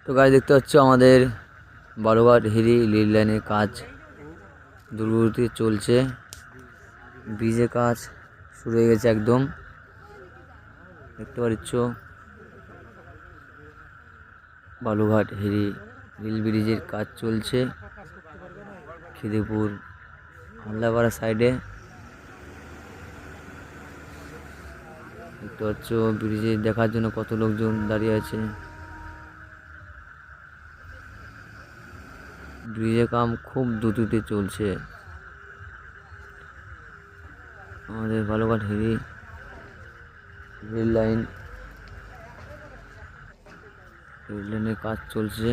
তো গাড়ি দেখতে পাচ্ছ আমাদের বালুঘাট হিরি রেল লাইনের কাজ দ্রুতগতিতে চলছে। ব্রিজের কাজ শুরু হয়ে গেছে একদম, দেখতে পাচ্ছ। বালুঘাট হিরি রেল ব্রিজের কাজ চলছে খিদিপুর হালদাপাড়া সাইডে। দেখতে পাচ্ছ ব্রিজে দেখার জন্য কত লোকজন দাঁড়িয়ে আছে। ব্রিজের কাম খুব দ্রুততে চলছে। আমাদের বালুঘাট হিরি রেল লাইনের কাজ চলছে।